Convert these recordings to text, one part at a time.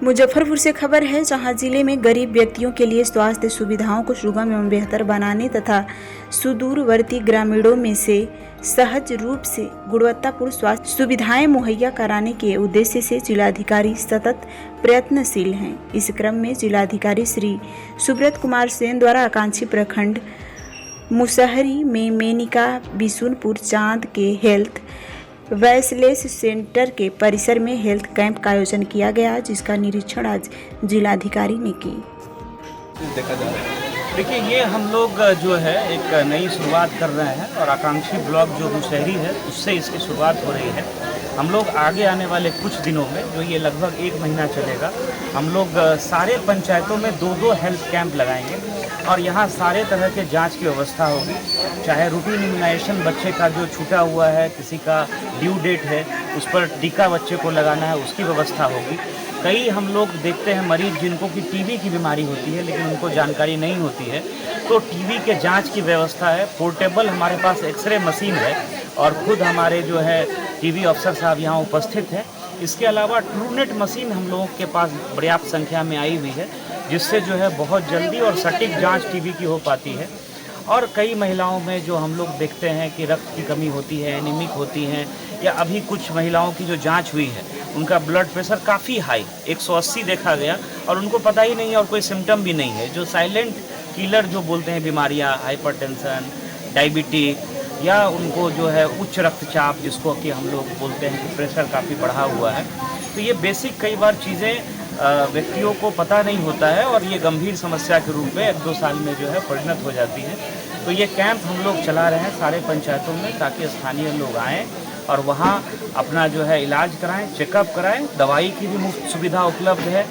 मुजफ्फरपुर से खबर है, जहां जिले में गरीब व्यक्तियों के लिए स्वास्थ्य सुविधाओं को सुगम एवं बेहतर बनाने तथा सुदूरवर्ती ग्रामीणों में से सहज रूप से गुणवत्तापूर्ण स्वास्थ्य सुविधाएं मुहैया कराने के उद्देश्य से जिलाधिकारी सतत प्रयत्नशील हैं। इस क्रम में जिलाधिकारी श्री सुब्रत कुमार सेन द्वारा आकांक्षी प्रखंड मुसहरी में मेनिका बिशुनपुर चांद के हेल्थ वैसलेस सेंटर के परिसर में हेल्थ कैंप का आयोजन किया गया, जिसका निरीक्षण आज जिलाधिकारी ने की। देखा जा रहा है। देखिए, ये हम लोग जो है एक नई शुरुआत कर रहे हैं और आकांक्षी ब्लॉक जो मुसहरी है उससे इसकी शुरुआत हो रही है। हम लोग आगे आने वाले कुछ दिनों में, जो ये लगभग 1 महीना चलेगा, हम लोग सारे पंचायतों में 2-2 हेल्थ कैंप लगाएंगे और यहाँ सारे तरह के जांच की व्यवस्था होगी। चाहे रूटीन इम्यूनाइजेशन बच्चे का जो छूटा हुआ है, किसी का ड्यू डेट है, उस पर टीका बच्चे को लगाना है, उसकी व्यवस्था होगी। कई हम लोग देखते हैं मरीज जिनको कि टीबी की बीमारी होती है लेकिन उनको जानकारी नहीं होती है, तो टीबी के जांच की व्यवस्था है। पोर्टेबल हमारे पास एक्सरे मशीन है और खुद हमारे जो है टीबी अफसर साहब यहाँ उपस्थित हैं। इसके अलावा ट्रूनेट मशीन हम लोगों के पास पर्याप्त संख्या में आई हुई है, जिससे जो है बहुत जल्दी और सटीक जांच टीबी की हो पाती है। और कई महिलाओं में जो हम लोग देखते हैं कि रक्त की कमी होती है, एनीमिक होती हैं, या अभी कुछ महिलाओं की जो जांच हुई है उनका ब्लड प्रेशर काफ़ी हाई 180 देखा गया और उनको पता ही नहीं है और कोई सिम्टम भी नहीं है। जो साइलेंट किलर जो बोलते हैं बीमारियां, हाइपरटेंशन, डायबिटिक, या उनको जो है उच्च रक्तचाप जिसको कि हम लोग बोलते हैं कि प्रेशर काफ़ी बढ़ा हुआ है, तो ये बेसिक कई बार चीज़ें व्यक्तियों को पता नहीं होता है और ये गंभीर समस्या के रूप में 1-2 साल में जो है परिणत हो जाती है। तो ये कैंप हम लोग चला रहे हैं सारे पंचायतों में, ताकि स्थानीय लोग आएँ और वहाँ अपना जो है इलाज कराएं, चेकअप कराएं। दवाई की भी मुफ्त सुविधा उपलब्ध है,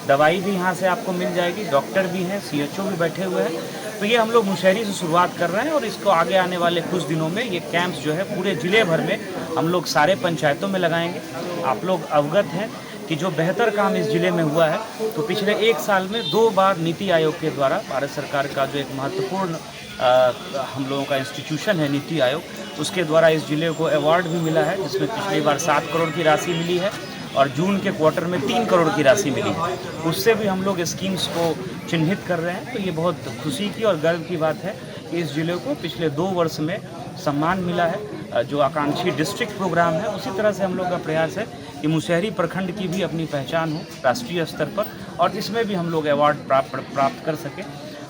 दवाई भी यहाँ से आपको मिल जाएगी, डॉक्टर भी हैं, CHO भी बैठे हुए हैं। तो ये हम लोग मुसहरी से शुरुआत कर रहे हैं और इसको आगे आने वाले कुछ दिनों में ये कैंप्स जो है पूरे ज़िले भर में हम लोग सारे पंचायतों में लगाएंगे। आप लोग अवगत हैं कि जो बेहतर काम इस ज़िले में हुआ है, तो पिछले 1 साल में 2 बार नीति आयोग के द्वारा, भारत सरकार का जो एक महत्वपूर्ण हम लोगों का इंस्टीट्यूशन है नीति आयोग, उसके द्वारा इस ज़िले को अवार्ड भी मिला है, जिसमें पिछली बार 7 करोड़ की राशि मिली है और जून के क्वार्टर में 3 करोड़ की राशि मिली है। उससे भी हम लोग स्कीम्स को चिन्हित कर रहे हैं। तो ये बहुत खुशी की और गर्व की बात है कि इस ज़िले को पिछले 2 वर्ष में सम्मान मिला है। जो आकांक्षी डिस्ट्रिक्ट प्रोग्राम है, उसी तरह से हम लोग का प्रयास है कि मुसहरी प्रखंड की भी अपनी पहचान हो राष्ट्रीय स्तर पर और इसमें भी हम लोग अवार्ड प्राप्त कर सकें।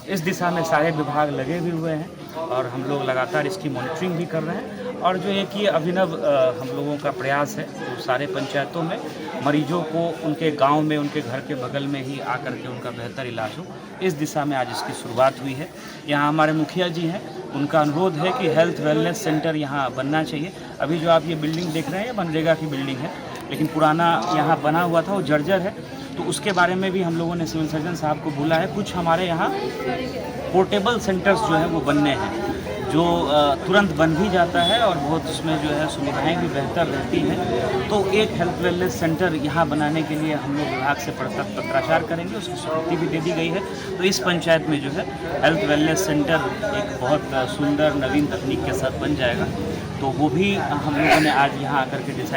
इस दिशा में सारे विभाग लगे भी हुए हैं और हम लोग लगातार इसकी मॉनिटरिंग भी कर रहे हैं। और जो एक ये अभिनव हम लोगों का प्रयास है, तो सारे पंचायतों में मरीजों को उनके गांव में, उनके घर के बगल में ही आकर के उनका बेहतर इलाज हो, इस दिशा में आज इसकी शुरुआत हुई है। यहाँ हमारे मुखिया जी हैं, उनका अनुरोध है कि हेल्थ वेलनेस सेंटर यहाँ बनना चाहिए। अभी जो आप ये बिल्डिंग देख रहे हैं, ये मनरेगा की बिल्डिंग है, लेकिन पुराना यहाँ बना हुआ था, वो जर्जर है, तो उसके बारे में भी हम लोगों ने सिविल सर्जन साहब को बोला है। कुछ हमारे यहाँ पोर्टेबल सेंटर्स जो है वो बनने हैं, जो तुरंत बन भी जाता है और बहुत उसमें जो है सुविधाएं भी बेहतर रहती हैं। तो एक हेल्थ वेलनेस सेंटर यहाँ बनाने के लिए हम लोग विभाग से पत्राचार करेंगे, उसकी स्वीकृति भी दे दी गई है। तो इस पंचायत में जो है हेल्थ वेलनेस सेंटर एक बहुत सुंदर नवीन तकनीक के साथ बन जाएगा। तो वो भी हम लोगों ने आज यहाँ आकर के डिसाइड